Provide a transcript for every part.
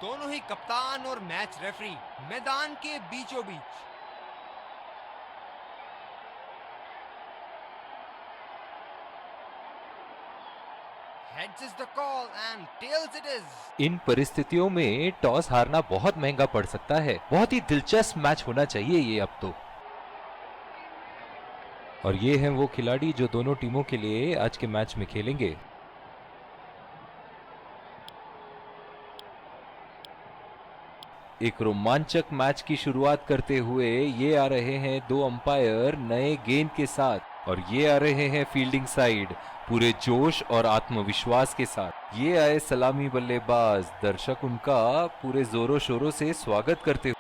दोनों ही कप्तान और मैच रेफरी मैदान के बीचों बीच। Heads is the call and tails it is. इन परिस्थितियों में टॉस हारना बहुत महंगा पड़ सकता है। बहुत ही दिलचस्प मैच होना चाहिए ये अब तो। और ये हैं वो खिलाड़ी जो दोनों टीमों के लिए आज के मैच में खेलेंगे। एक रोमांचक मैच की शुरुआत करते हुए ये आ रहे हैं दो अंपायर नए गेंद के साथ और ये आ रहे हैं फील्डिंग साइड पूरे जोश और आत्मविश्वास के साथ। ये आए सलामी बल्लेबाज, दर्शक उनका पूरे जोरों शोरों से स्वागत करते हुए।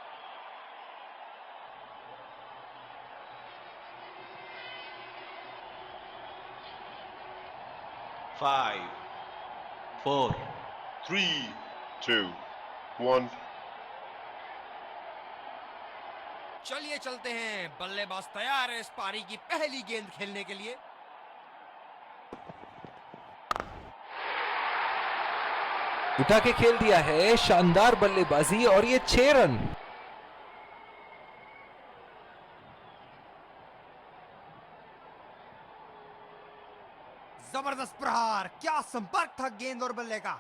5, 4, 3, 2, 1. चलिए चलते हैं, बल्लेबाज तैयार है इस पारी की पहली गेंद खेलने के लिए। उठा के खेल दिया है, शानदार बल्लेबाजी और ये 6 रन। जबरदस्त प्रहार, क्या संपर्क था गेंद और बल्ले का।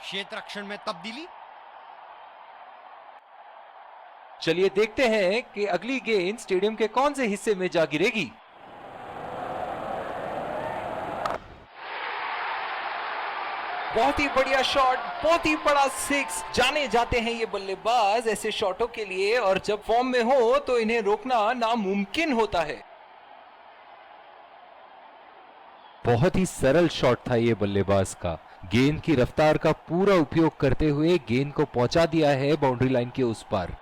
क्षेत्र रक्षण में तब्दीली। चलिए देखते हैं कि अगली गेंद स्टेडियम के कौन से हिस्से में जा गिरेगी। बहुत ही बढ़िया शॉट, बहुत ही बड़ा 6। जाने जाते हैं ये बल्लेबाज ऐसे शॉटों के लिए और जब फॉर्म में हो तो इन्हें रोकना नामुमकिन होता है। बहुत ही सरल शॉट था ये बल्लेबाज का। गेंद की रफ्तार का पूरा उपयोग करते हुए गेंद को पहुंचा दिया है बाउंड्री लाइन के उस पार।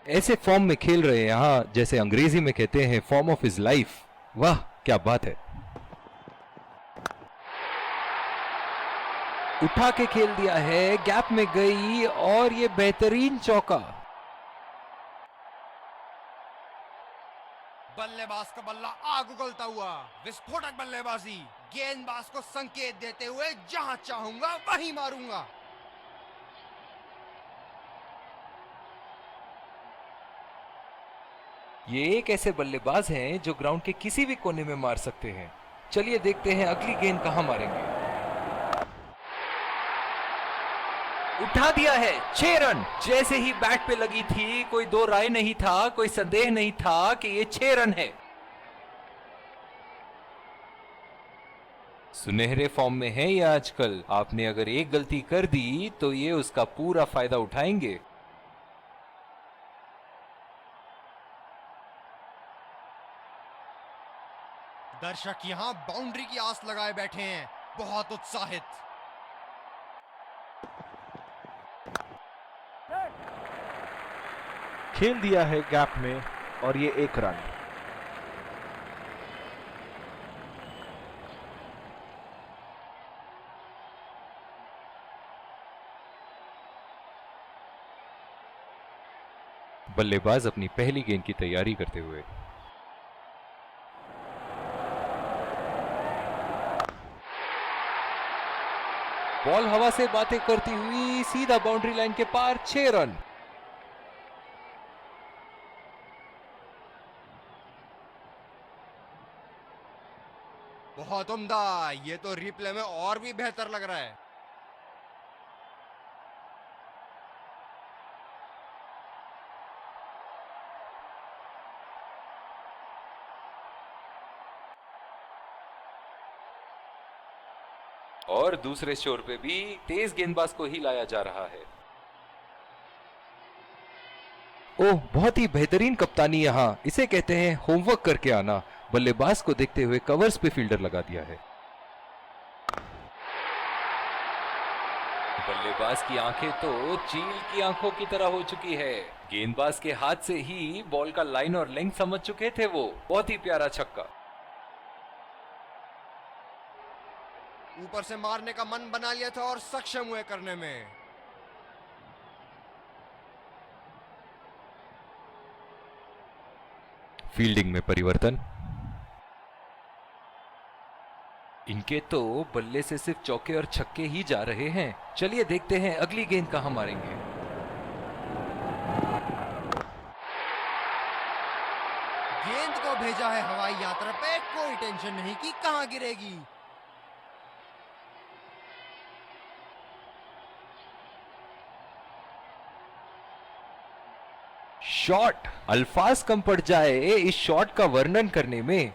ऐसे फॉर्म में खेल रहे हैं यहां, जैसे अंग्रेजी में कहते हैं फॉर्म ऑफ हिज लाइफ। वाह क्या बात है। उठा के खेल दिया है, गैप में गई और ये बेहतरीन चौका। बल्लेबाज का बल्ला आग उगलता हुआ, विस्फोटक बल्लेबाजी, गेंदबाज को संकेत देते हुए जहां चाहूंगा वहीं मारूंगा। ये एक ऐसे बल्लेबाज हैं जो ग्राउंड के किसी भी कोने में मार सकते हैं। चलिए देखते हैं अगली गेंद कहां मारेंगे। उठा दिया है, 6 रन। जैसे ही बैट पे लगी थी कोई दो राय नहीं था, कोई संदेह नहीं था कि ये 6 रन है। सुनहरे फॉर्म में है ये आजकल। आपने अगर एक गलती कर दी तो ये उसका पूरा फायदा उठाएंगे। दर्शक यहां बाउंड्री की आस लगाए बैठे हैं, बहुत उत्साहित। खेल दिया है गैप में और ये 1 रन। बल्लेबाज अपनी पहली गेंद की तैयारी करते हुए। बॉल हवा से बातें करती हुई सीधा बाउंड्री लाइन के पार, 6 रन। बहुत उम्दा, ये तो रिप्ले में और भी बेहतर लग रहा है। और दूसरे छोर पे भी तेज गेंदबाज को ही लाया जा रहा है। ओह, बहुत ही बेहतरीन कप्तानी यहां, इसे कहते हैं होमवर्क करके आना। बल्लेबाज को देखते हुए कवर्स पे फील्डर लगा दिया है। बल्लेबाज की आंखें तो चील की आंखों की तरह हो चुकी है। गेंदबाज के हाथ से ही बॉल का लाइन और लेंथ समझ चुके थे वो। बहुत ही प्यारा छक्का। ऊपर से मारने का मन बना लिया था और सक्षम हुए करने में। फील्डिंग में परिवर्तन। इनके तो बल्ले से सिर्फ चौके और छक्के ही जा रहे हैं। चलिए देखते हैं अगली गेंद कहां मारेंगे। गेंद को भेजा है हवाई यात्रा पे, कोई टेंशन नहीं कि कहां गिरेगी। शॉट, अल्फाज कम पड़ जाए इस शॉट का वर्णन करने में।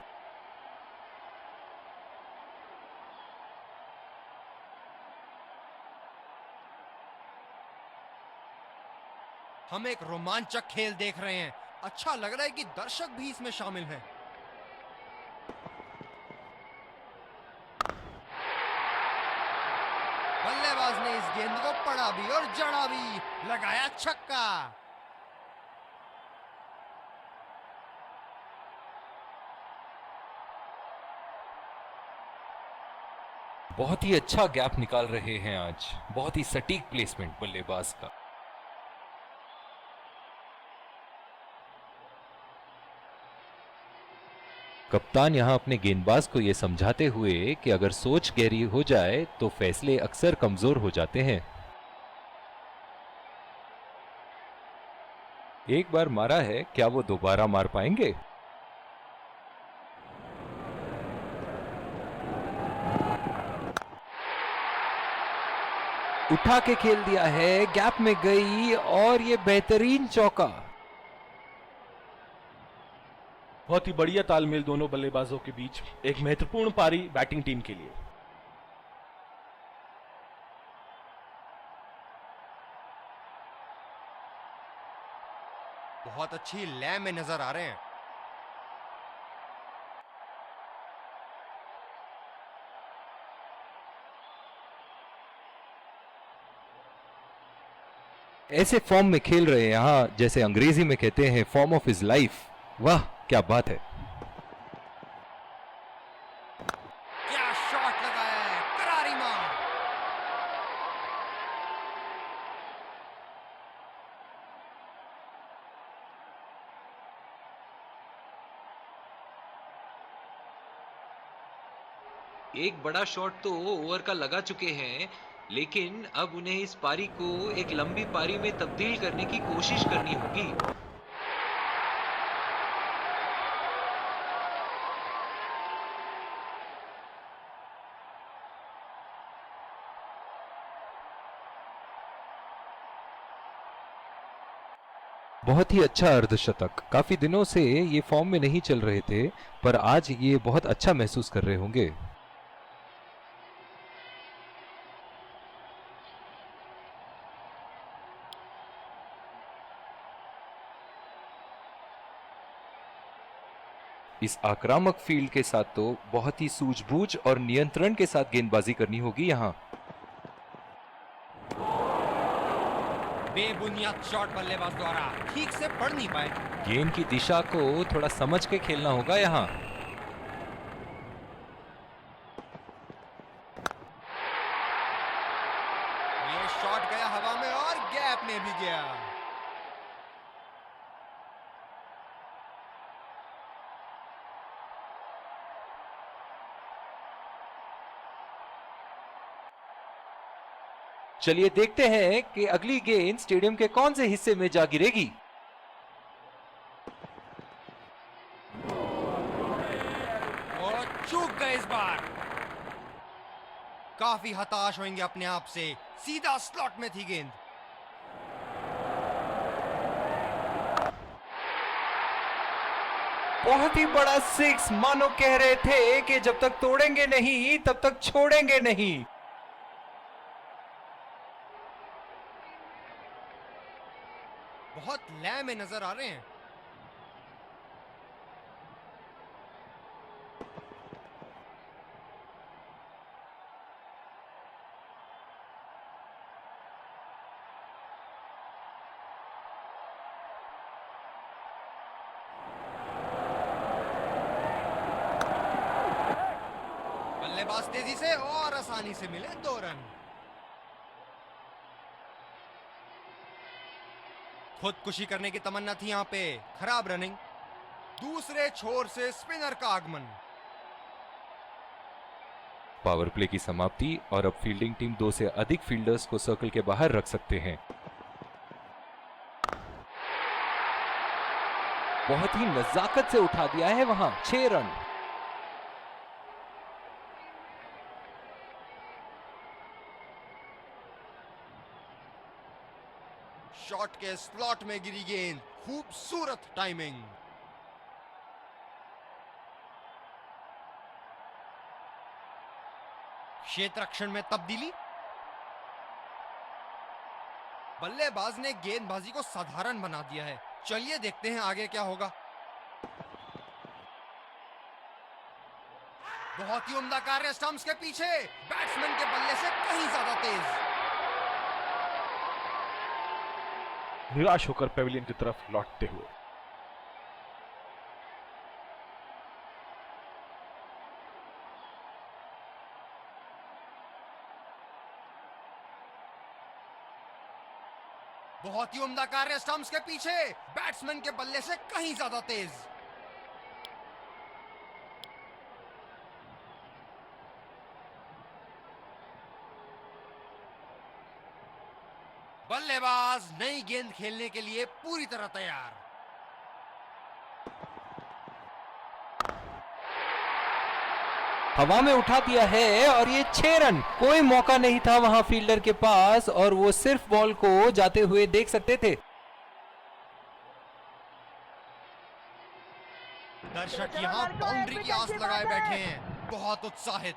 हम एक रोमांचक खेल देख रहे हैं। अच्छा लग रहा है कि दर्शक भी इसमें शामिल हैं। बल्लेबाज ने इस गेंद को पड़ा भी और जड़ा भी, लगाया छक्का। बहुत ही अच्छा गैप निकाल रहे हैं आज। बहुत ही सटीक प्लेसमेंट बल्लेबाज का। कप्तान यहां अपने गेंदबाज को यह समझाते हुए कि अगर सोच गहरी हो जाए तो फैसले अक्सर कमजोर हो जाते हैं। एक बार मारा है, क्या वो दोबारा मार पाएंगे? उठा के खेल दिया है, गैप में गई और ये बेहतरीन चौका। बहुत ही बढ़िया तालमेल दोनों बल्लेबाजों के बीच। एक महत्वपूर्ण पारी बैटिंग टीम के लिए। बहुत अच्छी लय में नजर आ रहे हैं। ऐसे फॉर्म में खेल रहे हैं यहां, जैसे अंग्रेजी में कहते हैं फॉर्म ऑफ हिज लाइफ। वाह क्या बात है। क्या शॉट लगाया है, करारी मार। एक बड़ा शॉट तो ओवर का लगा चुके हैं, लेकिन अब उन्हें इस पारी को एक लंबी पारी में तब्दील करने की कोशिश करनी होगी। बहुत ही अच्छा अर्धशतक। काफी दिनों से ये फॉर्म में नहीं चल रहे थे, पर आज ये बहुत अच्छा महसूस कर रहे होंगे। इस आक्रामक फील्ड के साथ तो बहुत ही सूझबूझ और नियंत्रण के साथ गेंदबाजी करनी होगी यहां। बेबुनियाद शॉट बल्लेबाज द्वारा, ठीक से पढ़ नहीं पाए। गेंद की दिशा को थोड़ा समझ के खेलना होगा यहां। ये शॉट गया हवा में और गैप में भी गया। चलिए देखते हैं कि अगली गेंद स्टेडियम के कौन से हिस्से में जा गिरेगी। और चूक गए इस बार। काफी हताश होंगे अपने आप से, सीधा स्लॉट में थी गेंद। बहुत ही बड़ा सिक्स, मानो कह रहे थे कि जब तक तोड़ेंगे नहीं तब तक छोड़ेंगे नहीं। बहुत लय में नजर आ रहे हैं। बल्लेबाज तेजी से और आसानी से मिले 2 रन। खुदकुशी करने की तमन्ना थी यहां पे, खराब रनिंग। दूसरे छोर से स्पिनर का आगमन। पावर प्ले की समाप्ति और अब फील्डिंग टीम 2 से अधिक फील्डर्स को सर्कल के बाहर रख सकते हैं। बहुत ही नजाकत से उठा दिया है वहां 6 रन। शॉट के स्लॉट में गिरी गेंद, खूबसूरत टाइमिंग। क्षेत्र रक्षण में तब्दीली। बल्लेबाज ने गेंदबाजी को साधारण बना दिया है। चलिए देखते हैं आगे क्या होगा। बहुत ही उम्दा कार्य स्टंप्स के पीछे, बैट्समैन के बल्ले से कहीं ज्यादा तेज। निराश होकर पेविलियन की तरफ लौटते हुए। बहुत ही उम्दा कार्य स्टंप्स के पीछे, बैट्समैन के बल्ले से कहीं ज्यादा तेज। बल्लेबाज नई गेंद खेलने के लिए पूरी तरह तैयार। हवा में उठा दिया है और ये 6 रन। कोई मौका नहीं था वहां फील्डर के पास और वो सिर्फ बॉल को जाते हुए देख सकते थे। दर्शक यहां बाउंड्री की आस लगाए बैठे हैं, बहुत उत्साहित।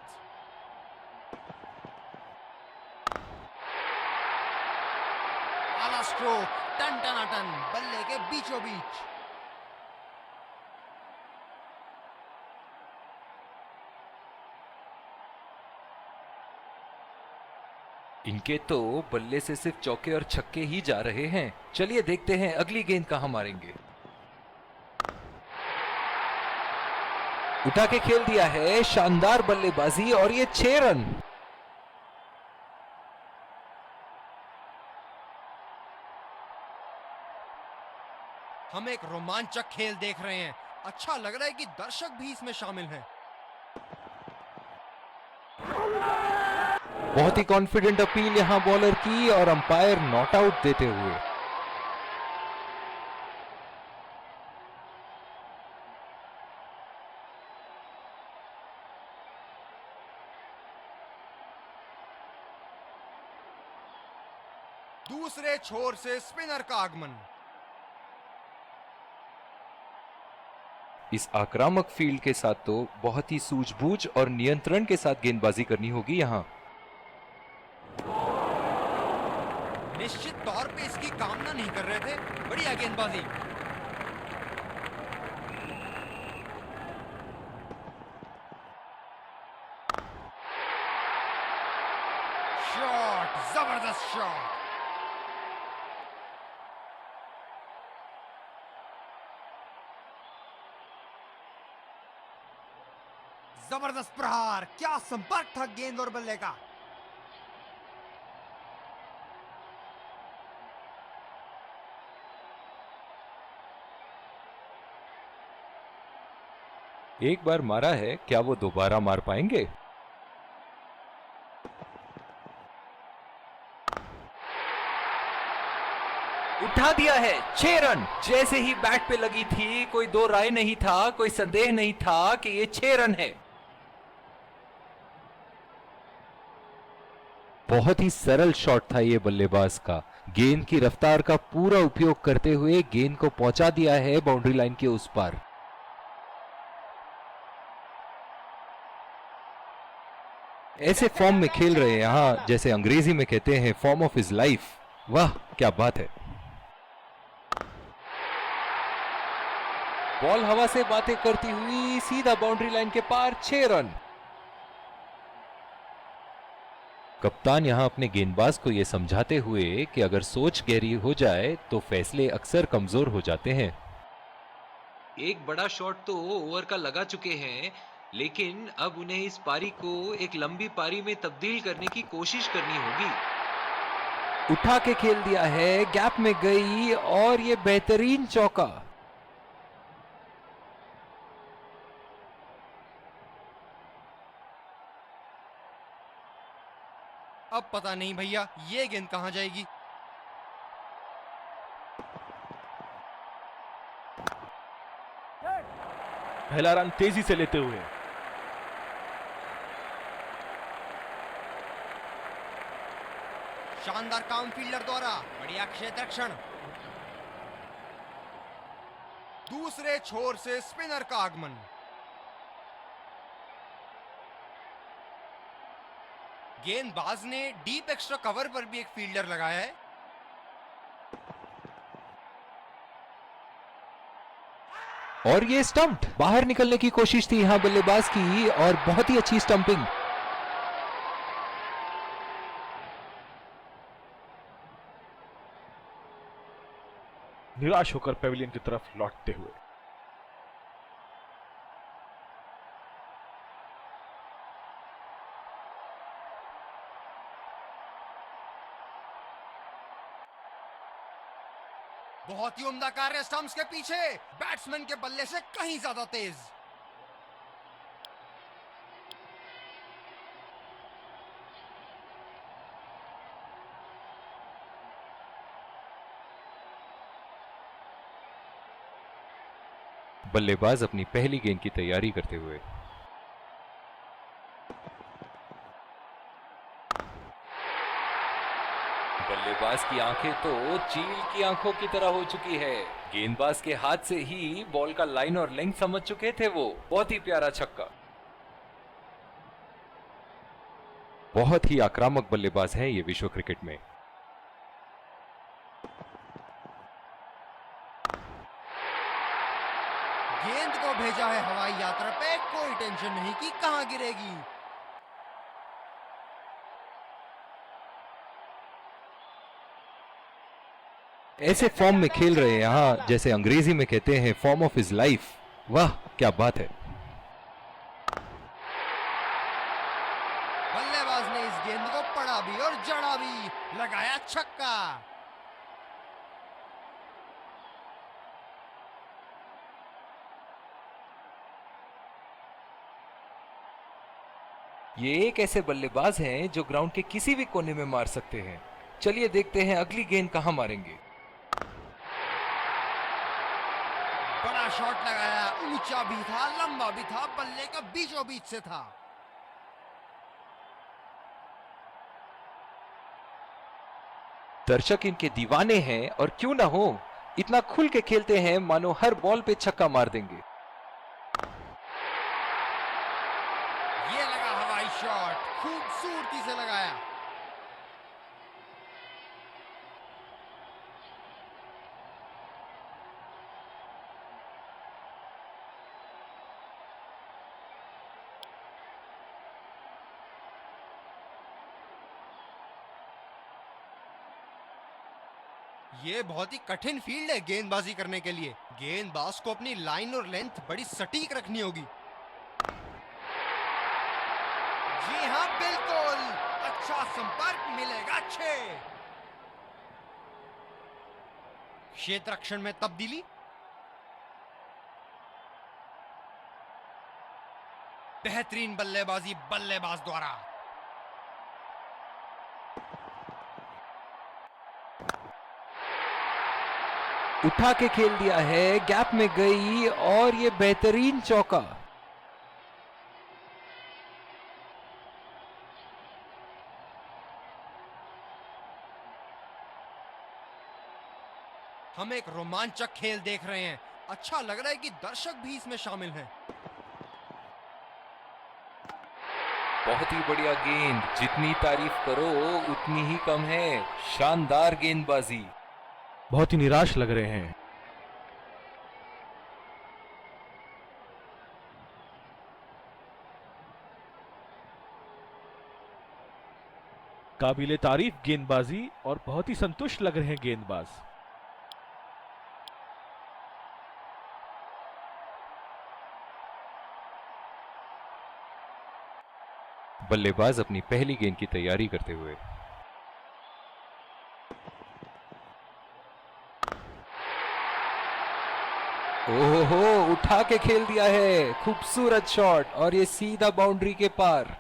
आला स्ट्रोक, टन टनाटन, बल्ले के बीचों बीच। इनके तो बल्ले से सिर्फ चौके और छक्के ही जा रहे हैं। चलिए देखते हैं अगली गेंद कहां मारेंगे। उठा के खेल दिया है, शानदार बल्लेबाजी और ये 6 रन। हम एक रोमांचक खेल देख रहे हैं। अच्छा लग रहा है कि दर्शक भी इसमें शामिल हैं। बहुत ही कॉन्फिडेंट अपील यहां बॉलर की और अंपायर नॉट आउट देते हुए। दूसरे छोर से स्पिनर का आगमन। इस आक्रामक फील्ड के साथ तो बहुत ही सूझबूझ और नियंत्रण के साथ गेंदबाजी करनी होगी यहां। निश्चित तौर पे इसकी कामना नहीं कर रहे थे। बढ़िया गेंदबाजी। शॉट, जबरदस्त शॉट। जबरदस्त प्रहार, क्या संपर्क था गेंद और बल्ले का। एक बार मारा है, क्या वो दोबारा मार पाएंगे? उठा दिया है 6 रन। जैसे ही बैट पे लगी थी, कोई दो राय नहीं था, कोई संदेह नहीं था कि ये 6 रन है। बहुत ही सरल शॉट था ये बल्लेबाज का। गेंद की रफ्तार का पूरा उपयोग करते हुए गेंद को पहुंचा दिया है बाउंड्री लाइन के उस पार। ऐसे फॉर्म में खेल रहे हैं यहां, जैसे अंग्रेजी में कहते हैं फॉर्म ऑफ हिज लाइफ। वाह क्या बात है। बॉल हवा से बातें करती हुई सीधा बाउंड्री लाइन के पार, 6 रन। कप्तान यहां अपने गेंदबाज को यह समझाते हुए कि अगर सोच गहरी हो जाए तो फैसले अक्सर कमजोर हो जाते हैं। एक बड़ा शॉट तो ओवर का लगा चुके हैं, लेकिन अब उन्हें इस पारी को एक लंबी पारी में तब्दील करने की कोशिश करनी होगी। उठा के खेल दिया है, गैप में गई और ये बेहतरीन चौका। अब पता नहीं भैया ये गेंद कहां जाएगी। पहला रन तेजी से लेते हुए। शानदार काम फील्डर द्वारा, बढ़िया क्षेत्र रक्षण। दूसरे छोर से स्पिनर का आगमन। गेंदबाज ने डीप एक्स्ट्रा कवर पर भी एक फील्डर लगाया है। और ये स्टंप, बाहर निकलने की कोशिश थी यहां बल्लेबाज की और बहुत ही अच्छी स्टंपिंग। निराश होकर पेविलियन की तरफ लौटते हुए। बहुत ही उम्दा कार्य स्टंप्स के पीछे, बैट्समैन के बल्ले से कहीं ज्यादा तेज। बल्लेबाज अपनी पहली गेंद की तैयारी करते हुए। बल्लेबाज की आंखें तो चील की आंखों की तरह हो चुकी है। गेंदबाज के हाथ से ही बॉल का लाइन और लेंथ समझ चुके थे वो। बहुत ही प्यारा छक्का। बहुत ही आक्रामक बल्लेबाज है ये विश्व क्रिकेट में। गेंद को भेजा है हवाई यात्रा पे, कोई टेंशन नहीं कि कहां गिरेगी। ऐसे फॉर्म में खेल रहे हैं यहां, जैसे अंग्रेजी में कहते हैं फॉर्म ऑफ हिज लाइफ। वाह क्या बात है। बल्लेबाज ने इस गेंद को पड़ा भी और जड़ा भी, लगाया छक्का। ये एक ऐसे बल्लेबाज हैं जो ग्राउंड के किसी भी कोने में मार सकते हैं। चलिए देखते हैं अगली गेंद कहां मारेंगे। बड़ा शॉट लगाया, ऊंचा भी था, लंबा भी था, बल्ले का बीचों बीच से था। दर्शक इनके दीवाने हैं और क्यों ना हो, इतना खुल के खेलते हैं मानो हर बॉल पे छक्का मार देंगे। ये लगा हवाई शॉट, खूबसूरती से लगाया। ये बहुत ही कठिन फील्ड है गेंदबाजी करने के लिए। गेंदबाज को अपनी लाइन और लेंथ बड़ी सटीक रखनी होगी। जी हाँ बिल्कुल, अच्छा संपर्क मिलेगा। क्षेत्र रक्षण में तब्दीली। बेहतरीन बल्लेबाजी बल्लेबाज द्वारा। उठा के खेल दिया है, गैप में गई और ये बेहतरीन चौका। हम एक रोमांचक खेल देख रहे हैं। अच्छा लग रहा है कि दर्शक भी इसमें शामिल हैं। बहुत ही बढ़िया गेंद, जितनी तारीफ करो उतनी ही कम है। शानदार गेंदबाजी। बहुत ही निराश लग रहे हैं। काबिले तारीफ गेंदबाजी और बहुत ही संतुष्ट लग रहे हैं गेंदबाज। बल्लेबाज अपनी पहली गेंद की तैयारी करते हुए। ओहो, उठा के खेल दिया है, खूबसूरत शॉट और ये सीधा बाउंड्री के पार।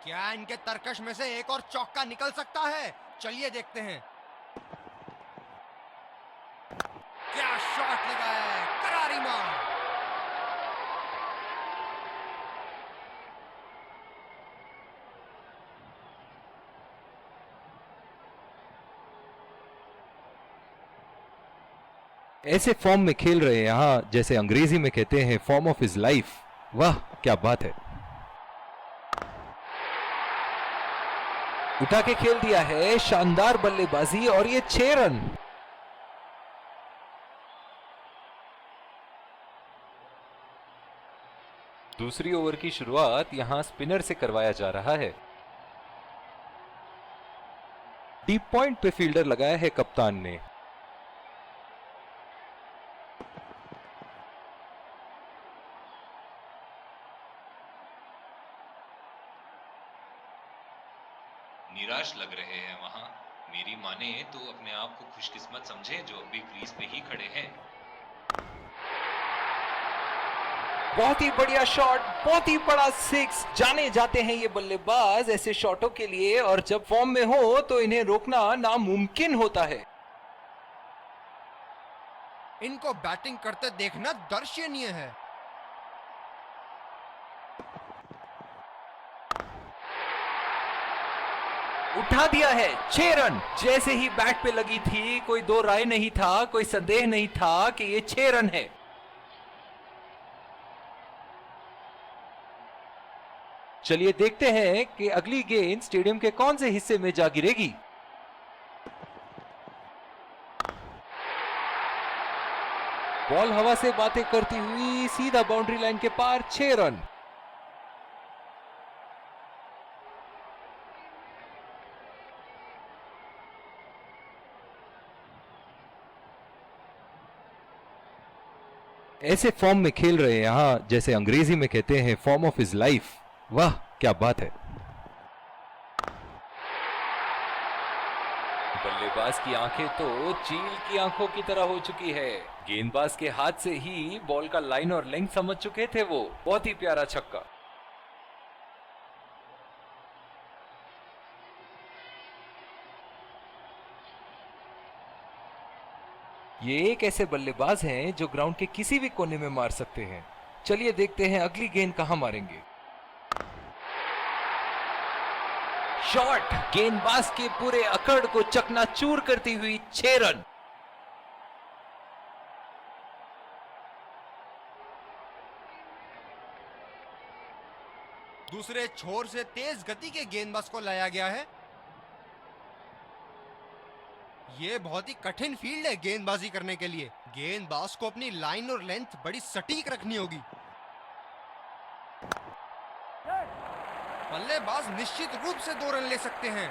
क्या इनके तरकश में से एक और चौका निकल सकता है? चलिए देखते हैं। क्या शॉट लगाया है, करारी मार। ऐसे फॉर्म में खेल रहे हैं यहाँ, जैसे अंग्रेजी में कहते हैं फॉर्म ऑफ हिज लाइफ। वाह क्या बात है। उठा के खेल दिया है, शानदार बल्लेबाजी, और ये 6 रन। दूसरी ओवर की शुरुआत यहां स्पिनर से करवाया जा रहा है। डीप पॉइंट पे फील्डर लगाया है कप्तान ने। निराश लग रहे हैं वहां। मेरी माने तो अपने आप को खुशकिस्मत समझें जो अभी क्रीज पे ही खड़े हैं। बहुत ही बढ़िया शॉट, बहुत ही बड़ा 6। जाने जाते हैं ये बल्लेबाज ऐसे शॉटों के लिए, और जब फॉर्म में हो तो इन्हें रोकना नामुमकिन होता है। इनको बैटिंग करते देखना दर्शनीय है। उठा दिया है, 6 रन। जैसे ही बैट पे लगी थी, कोई दो राय नहीं था, कोई संदेह नहीं था कि ये 6 रन है। चलिए देखते हैं कि अगली गेंद स्टेडियम के कौन से हिस्से में जा गिरेगी। बॉल हवा से बातें करती हुई सीधा बाउंड्री लाइन के पार, 6 रन। ऐसे फॉर्म में खेल रहे हैं यहां, जैसे अंग्रेजी में कहते हैं फॉर्म ऑफ हिज लाइफ। वाह क्या बात है। बल्लेबाज की आंखें तो चील की आंखों की तरह हो चुकी है। गेंदबाज के हाथ से ही बॉल का लाइन और लेंथ समझ चुके थे वो। बहुत ही प्यारा छक्का। ये एक ऐसे बल्लेबाज हैं जो ग्राउंड के किसी भी कोने में मार सकते हैं। चलिए देखते हैं अगली गेंद कहां मारेंगे। शॉट, गेंदबाज के पूरे अकड़ को चकनाचूर करती हुई 6 रन। दूसरे छोर से तेज गति के गेंदबाज को लाया गया है। ये बहुत ही कठिन फील्ड है गेंदबाजी करने के लिए। गेंदबाज को अपनी लाइन और लेंथ बड़ी सटीक रखनी होगी। बल्लेबाज निश्चित रूप से 2 रन ले सकते हैं।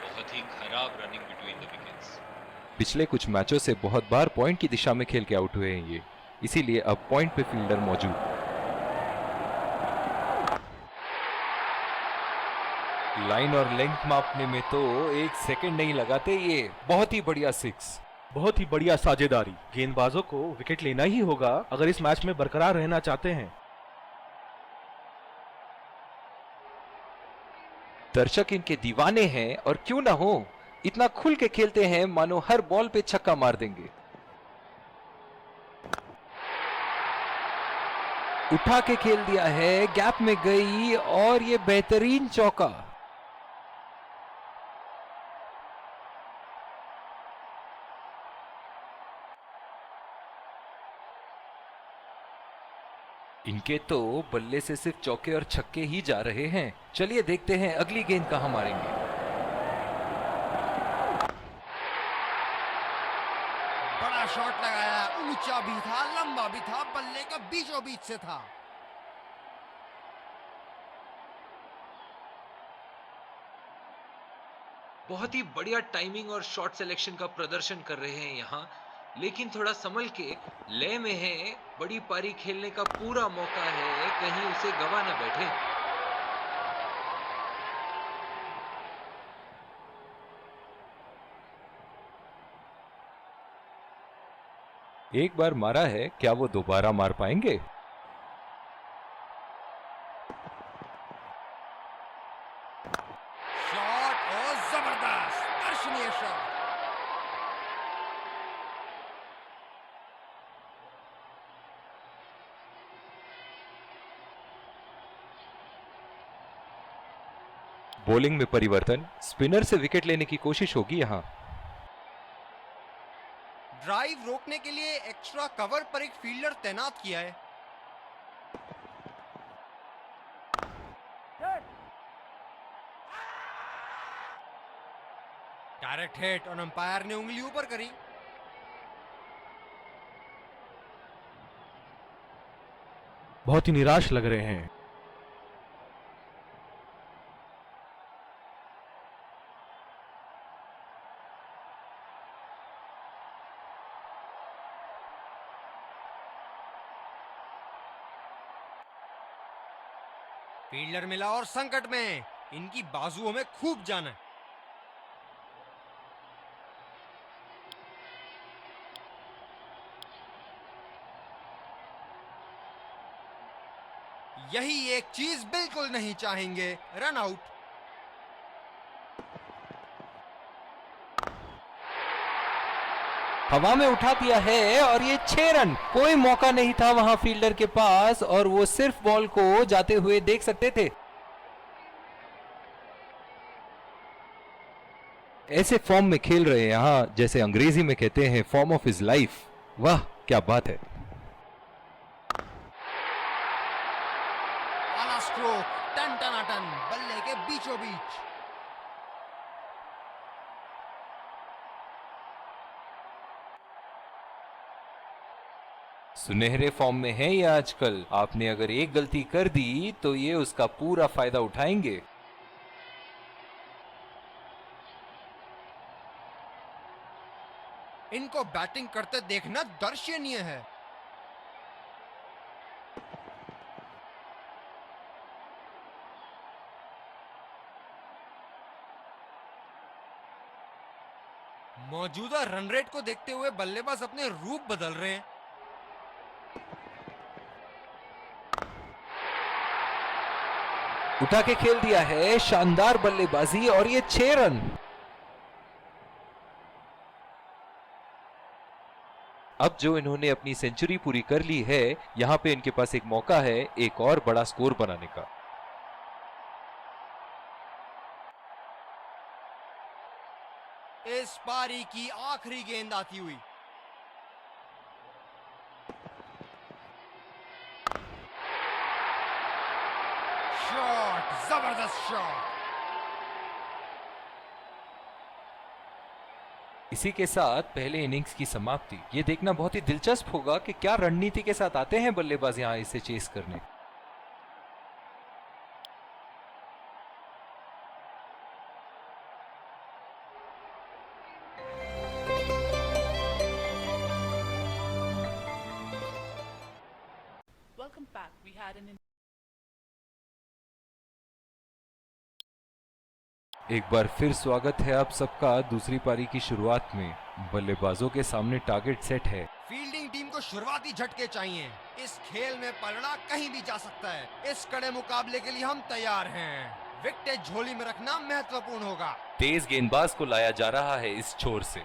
बहुत ही खराब रनिंग बिटवीन द विकेट्स। पिछले कुछ मैचों से बहुत बार पॉइंट की दिशा में खेल के आउट हुए हैं ये, इसीलिए अब पॉइंट पे फील्डर मौजूद। लाइन और लेंथ मापने में तो 1 सेकंड नहीं लगाते ये। बहुत ही बढ़िया 6। बहुत ही बढ़िया साझेदारी। गेंदबाजों को विकेट लेना ही होगा अगर इस मैच में बरकरार रहना चाहते हैं। दर्शक इनके दीवाने हैं, और क्यों ना हो, इतना खुल के खेलते हैं मानो हर बॉल पे छक्का मार देंगे। उठा के खेल दिया है, गैप में गई, और ये बेहतरीन चौका। इनके तो बल्ले से सिर्फ चौके और छक्के ही जा रहे हैं। चलिए देखते हैं अगली गेंद कहां मारेंगे। बड़ा शॉट लगाया, ऊंचा भी था, लंबा भी था, बल्ले का बीचों बीच से था। बहुत ही बढ़िया टाइमिंग और शॉट सिलेक्शन का प्रदर्शन कर रहे हैं यहाँ, लेकिन थोड़ा संभल के लय में है। बड़ी पारी खेलने का पूरा मौका है, कहीं उसे गवा ना बैठे। एक बार मारा है, क्या वो दोबारा मार पाएंगे? शॉट और जबरदस्त दर्शनीय शॉट। बॉलिंग में परिवर्तन, स्पिनर से विकेट लेने की कोशिश होगी यहां। ड्राइव रोकने के लिए एक्स्ट्रा कवर पर एक फील्डर तैनात किया है। डायरेक्ट हिट और अंपायर ने उंगली ऊपर करी। बहुत ही निराश लग रहे हैं। फील्डर मिला और संकट में, इनकी बाजुओं में खूब जान है। यही एक चीज बिल्कुल नहीं चाहेंगे, रन आउट। हवा में उठा दिया है और ये 6 रन। कोई मौका नहीं था वहां फील्डर के पास और वो सिर्फ बॉल को जाते हुए देख सकते थे। ऐसे फॉर्म में खेल रहे हैं यहां, जैसे अंग्रेजी में कहते हैं फॉर्म ऑफ हिज लाइफ। वाह क्या बात है। आला स्ट्रोक, टन टनाटन, बल्ले के बीचों बीच। सुनहरे फॉर्म में है ये आजकल। आपने अगर एक गलती कर दी तो ये उसका पूरा फायदा उठाएंगे। इनको बैटिंग करते देखना दर्शनीय है। मौजूदा रन रेट को देखते हुए बल्लेबाज अपने रूप बदल रहे हैं। उठा के खेल दिया है, शानदार बल्लेबाजी और ये 6 रन। अब जो इन्होंने अपनी सेंचुरी पूरी कर ली है, यहां पे इनके पास एक मौका है एक और बड़ा स्कोर बनाने का। इस पारी की आखिरी गेंद आती हुई। शॉट, जबरदस्त शॉट। इसी के साथ पहले इनिंग्स की समाप्ति। ये देखना बहुत ही दिलचस्प होगा कि क्या रणनीति के साथ आते हैं बल्लेबाज यहां इसे चेस करने। Welcome back. We had an एक बार फिर स्वागत है आप सबका दूसरी पारी की शुरुआत में। बल्लेबाजों के सामने टारगेट सेट है। फील्डिंग टीम को शुरुआती झटके चाहिए। इस खेल में पलड़ा कहीं भी जा सकता है। इस कड़े मुकाबले के लिए हम तैयार हैं। विकेट झोली में रखना महत्वपूर्ण होगा। तेज गेंदबाज को लाया जा रहा है इस छोर से।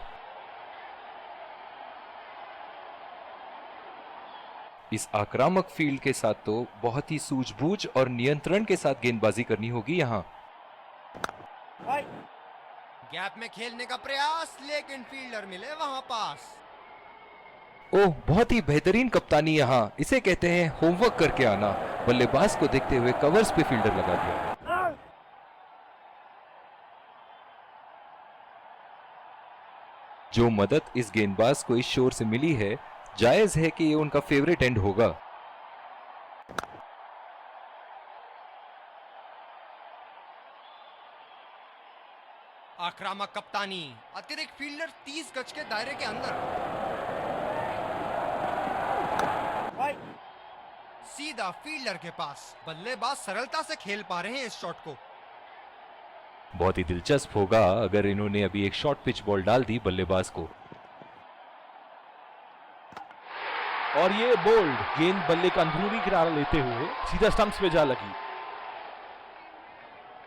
इस आक्रामक फील्ड के साथ तो बहुत ही सूझबूझ और नियंत्रण के साथ गेंदबाजी करनी होगी यहां। गैप में खेलने का प्रयास, लेकिन फील्डर मिले वहां पास। ओह बहुत ही बेहतरीन कप्तानी यहां। इसे कहते हैं होमवर्क करके आना। बल्लेबाज को देखते हुए कवर्स पे फील्डर लगा दिया। जो मदद इस गेंदबाज को इस शोर से मिली है, जायज है कि ये उनका फेवरेट एंड होगा। आक्रामक कप्तानी, अतिरिक्त फील्डर 30 गज के दायरे के अंदर। सीधा फील्डर के पास। बल्लेबाज सरलता से खेल पा रहे हैं इस शॉट को। बहुत ही दिलचस्प होगा अगर इन्होंने अभी एक शॉर्ट पिच बॉल डाल दी बल्लेबाज को। और ये बोल्ड गेंद बल्ले का अंदरूनी किनारा लेते हुए सीधा स्टंप्स पे जा लगी,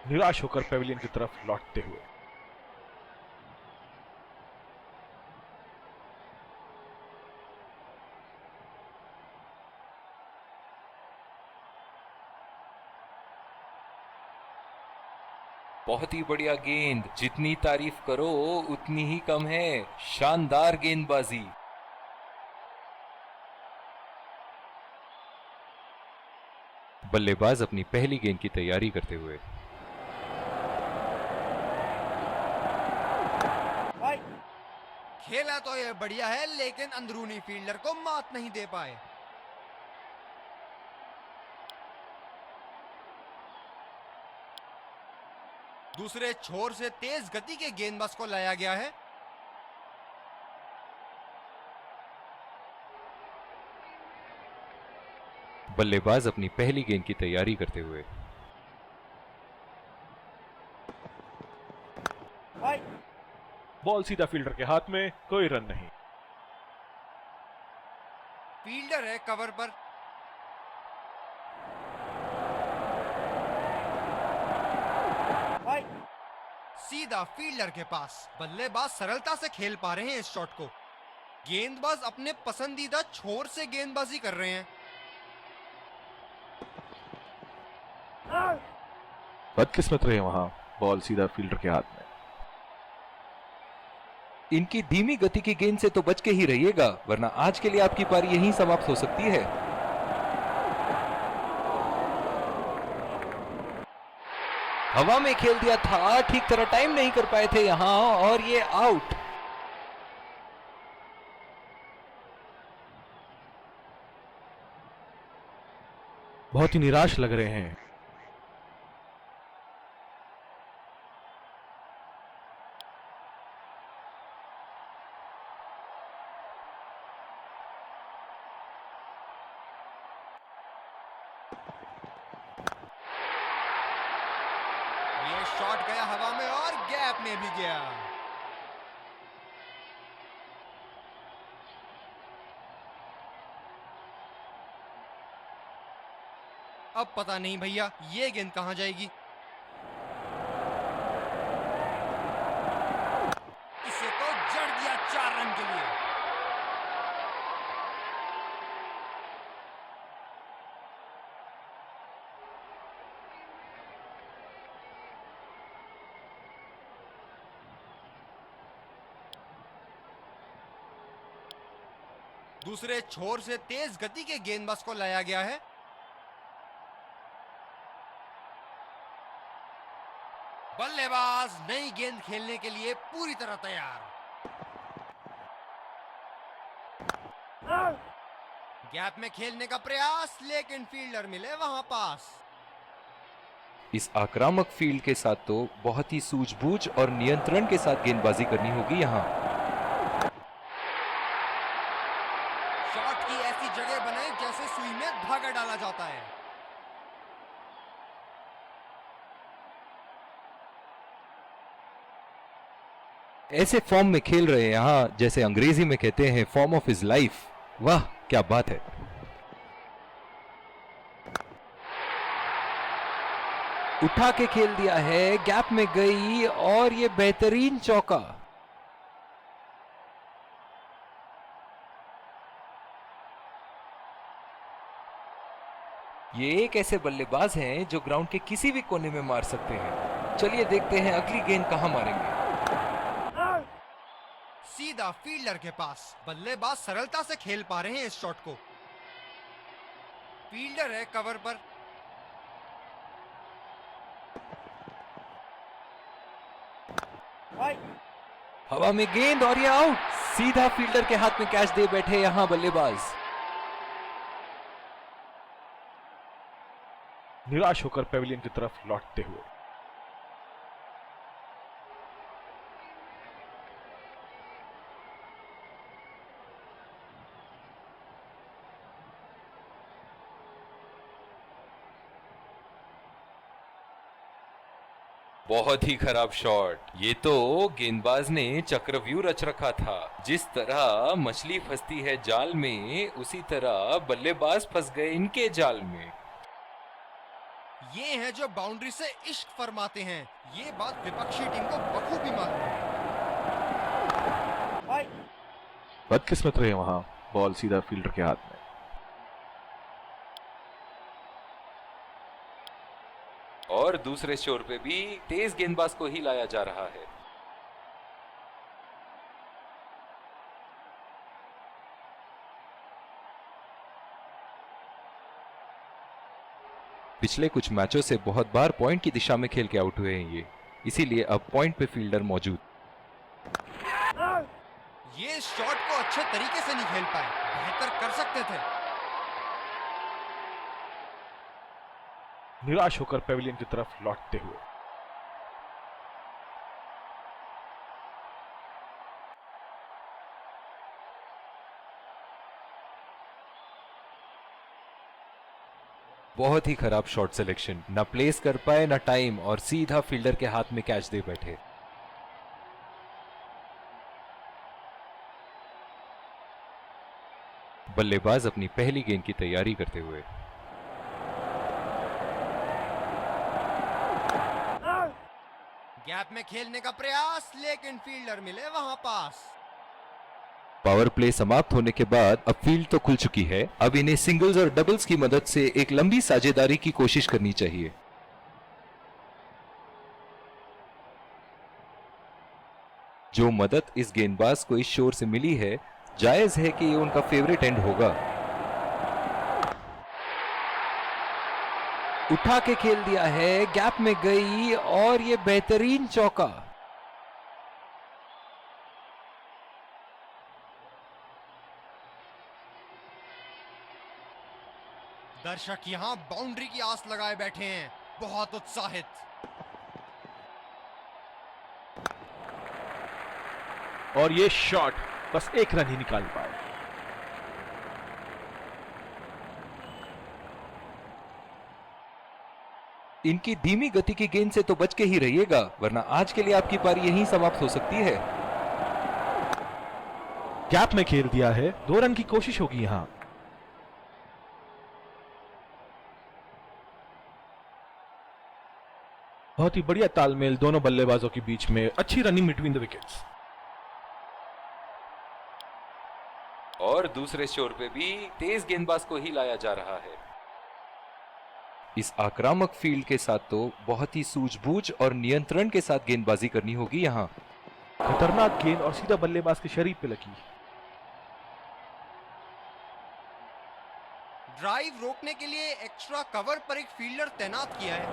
निराश होकर पेविलियन की तरफ लौटते हुए। बहुत ही बढ़िया गेंद, जितनी तारीफ करो उतनी ही कम है। शानदार गेंदबाजी। बल्लेबाज अपनी पहली गेंद की तैयारी करते हुए। खेला तो ये बढ़िया है, लेकिन अंदरूनी फील्डर को मात नहीं दे पाए। दूसरे छोर से तेज गति के गेंदबाज को लाया गया है। बल्लेबाज अपनी पहली गेंद की तैयारी करते हुए। बॉल सीधा फील्डर के हाथ में, कोई रन नहीं। फील्डर है कवर पर। सीधा फील्डर के पास। बल्लेबाज सरलता से खेल पा रहे हैं इस शॉट को। गेंदबाज अपने पसंदीदा छोर से गेंदबाजी कर रहे हैं। बदकिस्मत रहे वहां, बॉल सीधा फील्डर के हाथ में। इनकी धीमी गति की गेंद से तो बच के ही रहिएगा, वरना आज के लिए आपकी पारी यहीं समाप्त हो सकती है। हवा में खेल दिया था, ठीक तरह टाइम नहीं कर पाए थे यहां, और ये आउट। बहुत ही निराश लग रहे हैं। ये शॉट गया हवा में और गैप में भी गया। अब पता नहीं भैया ये गेंद कहां जाएगी। इसे तो जड़ दिया 4 रन के लिए। दूसरे छोर से तेज गति के गेंदबाज को लाया गया है। बल्लेबाज नई गेंद खेलने के लिए पूरी तरह तैयार। गैप में खेलने का प्रयास, लेकिन फील्डर मिले वहां पास। इस आक्रामक फील्ड के साथ तो बहुत ही सूझबूझ और नियंत्रण के साथ गेंदबाजी करनी होगी यहां। शॉट की ऐसी जगह बनाए जैसे सुई में धागा डाला जाता है। ऐसे फॉर्म में खेल रहे हैं यहां, जैसे अंग्रेजी में कहते हैं फॉर्म ऑफ हिज लाइफ। वाह क्या बात है। उठा के खेल दिया है, गैप में गई और ये बेहतरीन चौका। ये एक ऐसे बल्लेबाज हैं जो ग्राउंड के किसी भी कोने में मार सकते हैं। चलिए देखते हैं अगली गेंद कहां मारेंगे। सीधा फील्डर के पास। बल्लेबाज सरलता से खेल पा रहे हैं इस शॉट को। फील्डर है कवर पर। हवा में गेंद और ये आउट। सीधा फील्डर के हाथ में कैच दे बैठे यहां बल्लेबाज। निराश होकर पेविलियन की तरफ लौटते हुए। बहुत ही खराब शॉट। ये तो गेंदबाज ने चक्रव्यूह रच रखा था। जिस तरह मछली फंसती है जाल में, उसी तरह बल्लेबाज फंस गए इनके जाल में। ये हैं जो बाउंड्री से इश्क फरमाते हैं। ये बात विपक्षी टीम को बखूबी मालूम है। बदकिस्मत रहे वहां, बॉल सीधा फील्डर के हाथ में। और दूसरे छोर पे भी तेज गेंदबाज को ही लाया जा रहा है। पिछले कुछ मैचों से बहुत बार पॉइंट की दिशा में खेल के आउट हुए हैं ये, इसीलिए अब पॉइंट पे फील्डर मौजूद। ये शॉट को अच्छे तरीके से नहीं खेल पाए, बेहतर कर सकते थे। निराश होकर पेविलियन की तरफ लौटते हुए। बहुत ही खराब शॉट सिलेक्शन, ना प्लेस कर पाए ना टाइम, और सीधा फील्डर के हाथ में कैच दे बैठे। बल्लेबाज अपनी पहली गेंद की तैयारी करते हुए। गैप में खेलने का प्रयास, लेकिन फील्डर मिले वहां पास। पावर प्ले समाप्त होने के बाद अब फील्ड तो खुल चुकी है। अब इन्हें सिंगल्स और डबल्स की मदद से एक लंबी साझेदारी की कोशिश करनी चाहिए। जो मदद इस गेंदबाज को इस शोर से मिली है, जायज है कि ये उनका फेवरेट एंड होगा। उठा के खेल दिया है, गैप में गई और ये बेहतरीन चौका। दर्शक यहां बाउंड्री की आस लगाए बैठे हैं, बहुत उत्साहित। और ये शॉट बस एक रन ही निकाल पाए। इनकी धीमी गति की गेंद से तो बच के ही रहिएगा, वरना आज के लिए आपकी पारी यहीं समाप्त हो सकती है। गैप में खेल दिया है, 2 रन की कोशिश होगी यहां। बहुत ही बढ़िया तालमेल दोनों बल्लेबाजों के बीच में, अच्छी रनिंग बिटवीन द विकेट्स। और दूसरे छोर पे भी तेज गेंदबाज को ही लाया जा रहा है। इस आक्रामक फील्ड के साथ तो बहुत ही सूझबूझ और नियंत्रण के साथ गेंदबाजी करनी होगी यहां। खतरनाक गेंद और सीधा बल्लेबाज के शरीर पे लगी। ड्राइव रोकने के लिए एक्स्ट्रा कवर पर एक फील्डर तैनात किया है।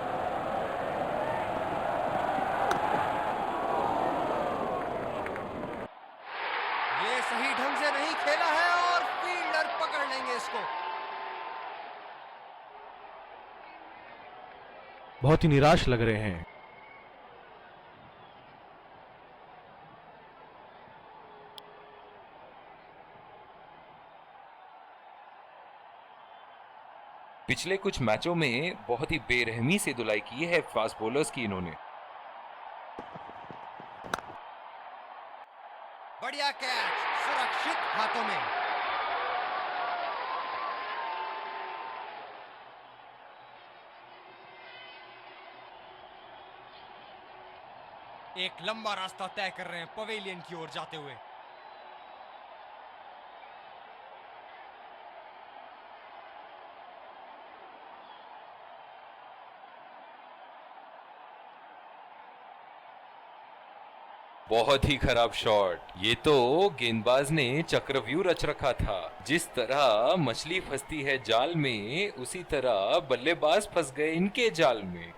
ये सही ढंग से नहीं खेला है और फील्डर पकड़ लेंगे इसको। बहुत ही निराश लग रहे हैं। पिछले कुछ मैचों में बहुत ही बेरहमी से धुलाई की है फास्ट बॉलर्स की इन्होंने। बढ़िया कैच, सुरक्षित हाथों में। एक लंबा रास्ता तय कर रहे हैं पवेलियन की ओर जाते हुए। बहुत ही खराब शॉट। ये तो गेंदबाज ने चक्रव्यूह रच रखा था। जिस तरह मछली फंसती है जाल में, उसी तरह बल्लेबाज फंस गए इनके जाल में।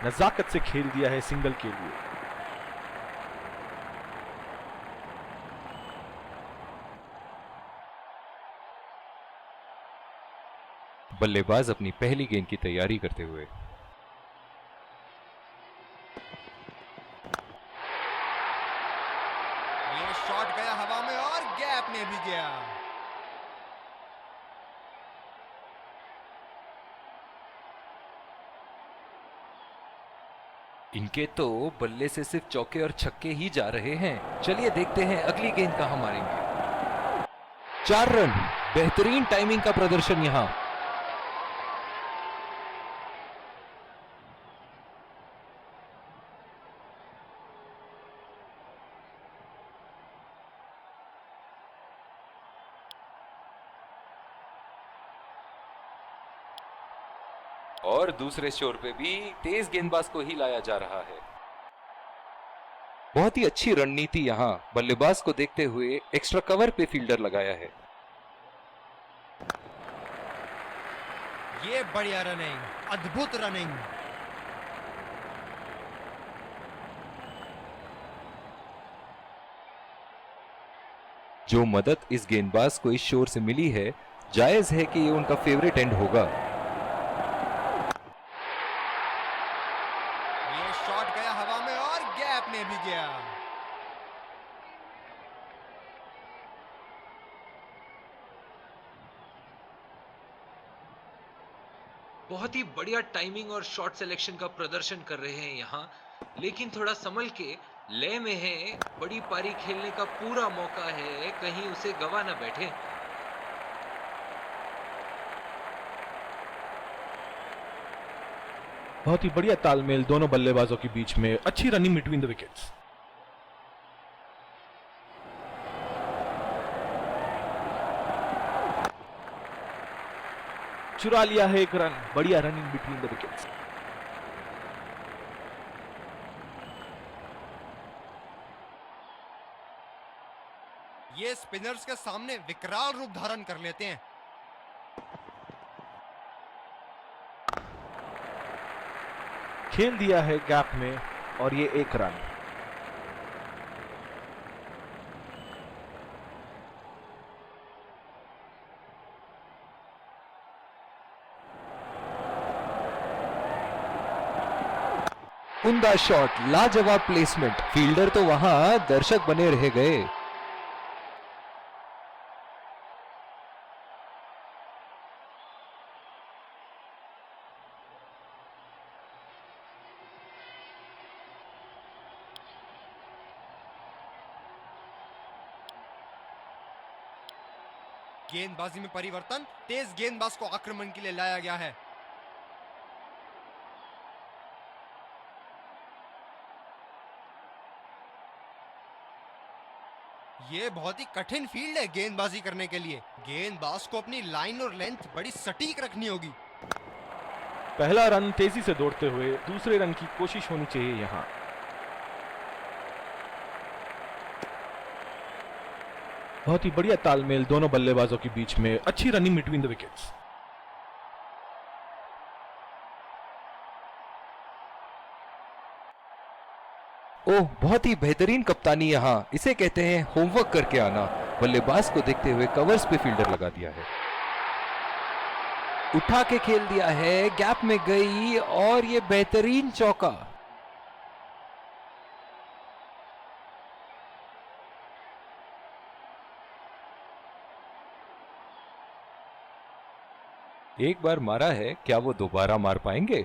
नजाकत से खेल दिया है सिंगल के लिए। बल्लेबाज अपनी पहली गेंद की तैयारी करते हुए। ये शॉट गया हवा में और गैप में भी गया। इनके तो बल्ले से सिर्फ चौके और छक्के ही जा रहे हैं। चलिए देखते हैं अगली गेंद कहां मारेंगे। 4 रन, बेहतरीन टाइमिंग का प्रदर्शन यहां। और दूसरे छोर पे भी तेज गेंदबाज को ही लाया जा रहा है। बहुत ही अच्छी रणनीति यहां बल्लेबाज को देखते हुए एक्स्ट्रा कवर पे फील्डर लगाया है। ये बढ़िया रनिंग, अद्भुत रनिंग। जो मदद इस गेंदबाज को इस शोर से मिली है, जायज है कि ये उनका फेवरेट एंड होगा। ये शॉट गया हवा में और गैप में भी गया। बहुत ही बढ़िया टाइमिंग और शॉट सिलेक्शन का प्रदर्शन कर रहे हैं यहाँ, लेकिन थोड़ा संभल के लय में है। बड़ी पारी खेलने का पूरा मौका है, कहीं उसे गवा ना बैठे। बहुत ही बढ़िया तालमेल दोनों बल्लेबाजों के बीच में, अच्छी रनिंग बिटवीन द विकेट्स। चुरा लिया है एक रन, बढ़िया रनिंग बिटवीन द विकेट्स। ये स्पिनर्स के सामने विकराल रूप धारण कर लेते हैं। खेल दिया है गैप में और ये एक रन। उम्दा शॉट, लाजवाब प्लेसमेंट। फील्डर तो वहां दर्शक बने रह गए। गेंदबाजी में परिवर्तन, तेज गेंदबाज को आक्रमण के लिए लाया गया है। ये बहुत ही कठिन फील्ड है गेंदबाजी करने के लिए। गेंदबाज को अपनी लाइन और लेंथ बड़ी सटीक रखनी होगी। पहला रन तेजी से दौड़ते हुए दूसरे रन की कोशिश होनी चाहिए यहां। बहुत ही बढ़िया तालमेल दोनों बल्लेबाजों के बीच में, अच्छी रनिंग बिटवीन द विकेट्स। ओह, बहुत ही बेहतरीन कप्तानी यहां। इसे कहते हैं होमवर्क करके आना। बल्लेबाज को देखते हुए कवर्स पे फील्डर लगा दिया है। उठा के खेल दिया है, गैप में गई और ये बेहतरीन चौका। एक बार मारा है, क्या वो दोबारा मार पाएंगे?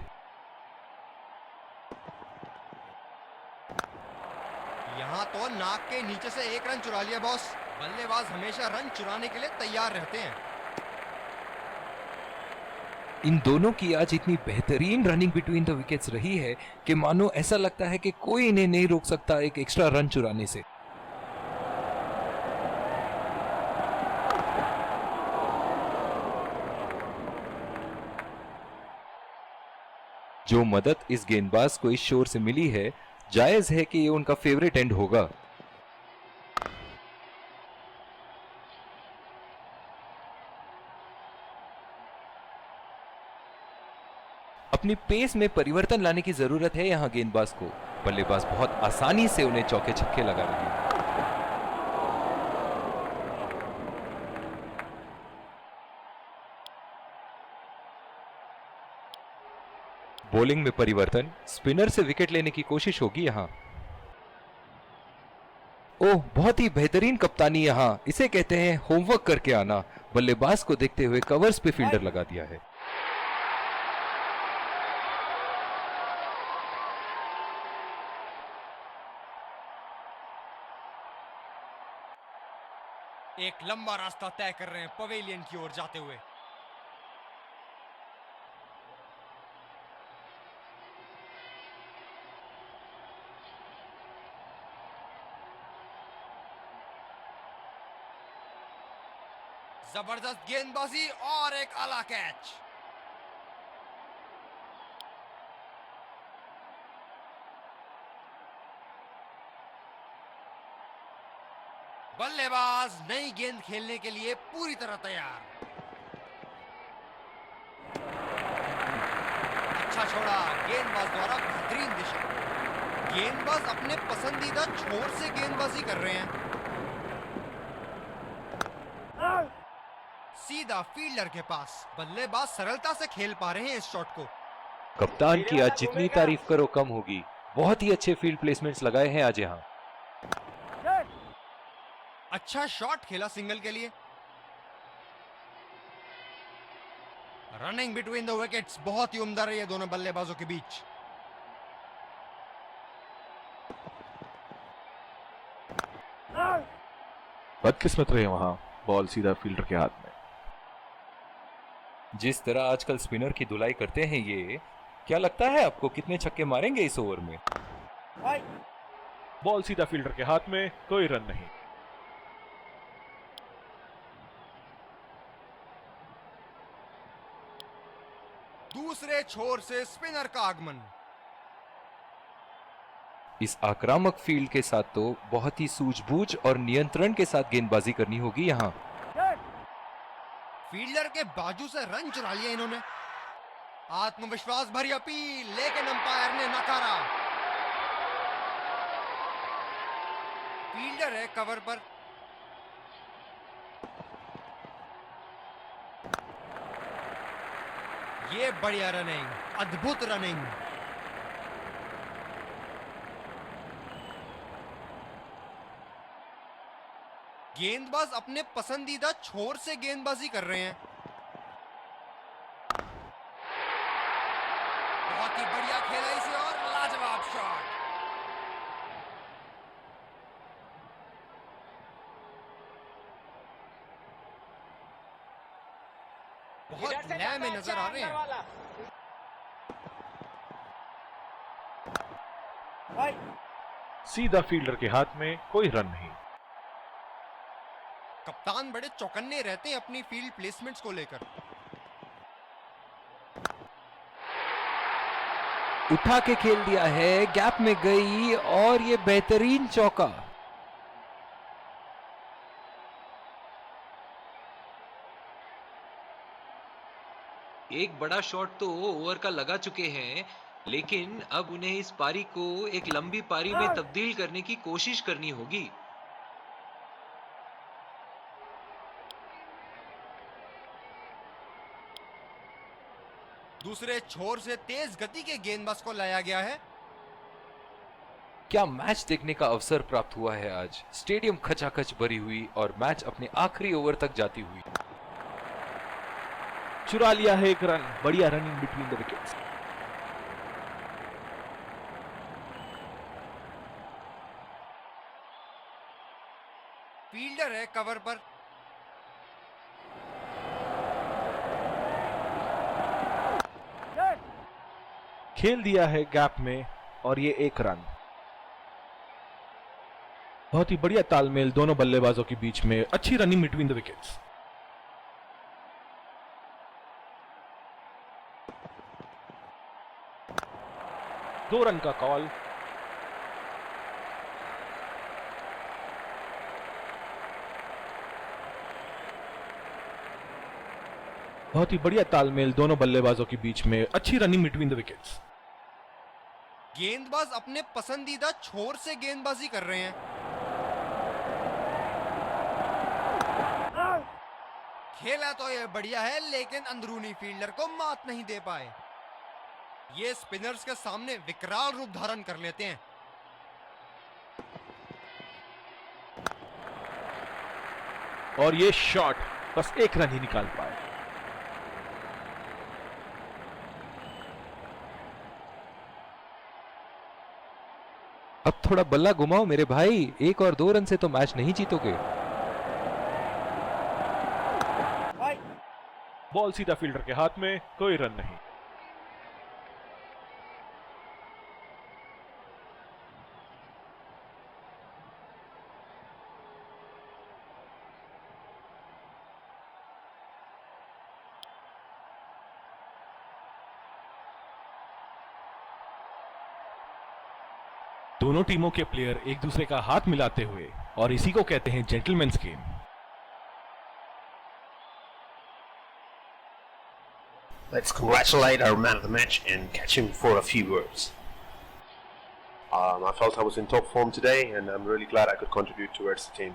यहाँ तो नाक के नीचे से एक रन चुरा लिया बॉस। बल्लेबाज हमेशा रन चुराने के लिए तैयार रहते हैं। इन दोनों की आज इतनी बेहतरीन रनिंग बिटवीन द विकेट्स रही है कि मानो ऐसा लगता है कि कोई इन्हें नहीं रोक सकता एक एक्स्ट्रा रन चुराने से। जो मदद इस गेंदबाज को इस शोर से मिली है, जायज है कि ये उनका फेवरेट एंड होगा। अपनी पेस में परिवर्तन लाने की जरूरत है यहां गेंदबाज को। बल्लेबाज बहुत आसानी से उन्हें चौके छक्के लगा रहे हैं। बॉलिंग में परिवर्तन, स्पिनर से विकेट लेने की कोशिश होगी यहां। ओह, बहुत ही बेहतरीन कप्तानी यहां। इसे कहते हैं होमवर्क करके आना। बल्लेबाज को देखते हुए कवर्स पे फील्डर लगा दिया है। एक लंबा रास्ता तय कर रहे हैं पवेलियन की ओर जाते हुए। जबरदस्त गेंदबाजी और एक आला कैच। बल्लेबाज नई गेंद खेलने के लिए पूरी तरह तैयार। अच्छा छोड़ा, गेंदबाज द्वारा बेहतरीन दिशा। गेंदबाज अपने पसंदीदा छोर से गेंदबाजी कर रहे हैं। सीधा फील्डर के पास। बल्लेबाज सरलता से खेल पा रहे हैं इस शॉट को। कप्तान की आज जितनी तारीफ करो कम होगी। बहुत ही अच्छे फील्ड प्लेसमेंट्स लगाए हैं आज यहाँ। अच्छा शॉट खेला सिंगल के लिए। रनिंग बिटवीन द विकेट्स बहुत ही उम्दा रही है दोनों बल्लेबाजों के बीच। बदकिस्मत रहे वहां, बॉल सीधा फील्डर के हाथ में। जिस तरह आजकल स्पिनर की धुलाई करते हैं ये, क्या लगता है आपको कितने छक्के मारेंगे इस ओवर में? बॉल सीधा फील्डर के हाथ में, कोई रन नहीं। दूसरे छोर से स्पिनर का आगमन। इस आक्रामक फील्ड के साथ तो बहुत ही सूझबूझ और नियंत्रण के साथ गेंदबाजी करनी होगी यहाँ। फील्डर के बाजू से रन चुरा लिया इन्होंने। आत्मविश्वास भरी अपील, लेकिन अंपायर ने नकारा। फील्डर है कवर पर। ये बढ़िया रनिंग, अद्भुत रनिंग। गेंदबाज अपने पसंदीदा छोर से गेंदबाजी कर रहे हैं। बहुत ही बढ़िया खेला इसे और लाजवाब शॉट। बहुत लय में नजर आ रहे हैं। सीधा फील्डर के हाथ में, कोई रन नहीं। कप्तान बड़े चौकन्ने रहते हैं अपनी फील्ड प्लेसमेंट्स को लेकर। उठा के खेल दिया है, गैप में गई और ये बेहतरीन चौका। एक बड़ा शॉट तो ओवर का लगा चुके हैं, लेकिन अब उन्हें इस पारी को एक लंबी पारी में तब्दील करने की कोशिश करनी होगी। दूसरे छोर से तेज गति के गेंदबाज को लाया गया है। क्या मैच देखने का अवसर प्राप्त हुआ है आज। स्टेडियम खचाखच भरी हुई और मैच अपने आखिरी ओवर तक जाती हुई। चुरा लिया है एक रन, बढ़िया running between the wickets. Fielder है कवर पर। खेल दिया है गैप में और ये एक रन। बहुत ही बढ़िया तालमेल दोनों बल्लेबाजों के बीच में, अच्छी रनिंग बिटवीन द विकेट्स। दो रन का कॉल। बहुत ही बढ़िया तालमेल दोनों बल्लेबाजों के बीच में, अच्छी रनिंग बिटवीन द विकेट्स। गेंदबाज अपने पसंदीदा छोर से गेंदबाजी कर रहे हैं। खेला तो ये बढ़िया है, लेकिन अंदरूनी फील्डर को मात नहीं दे पाए। ये स्पिनर्स के सामने विकराल रूप धारण कर लेते हैं। और ये शॉट बस एक रन ही निकाल पाए। अब थोड़ा बल्ला घुमाओ मेरे भाई, 1 और 2 रन से तो मैच नहीं जीतोगे। बॉल सीधा फील्डर के हाथ में, कोई रन नहीं। दोनों टीमों के प्लेयर एक दूसरे का हाथ मिलाते हुए, और इसी को कहते हैं gentleman's game. Let's congratulate our man of the match and catch him for a few words. I felt I was in top form today, and I'm really glad I could contribute towards the team.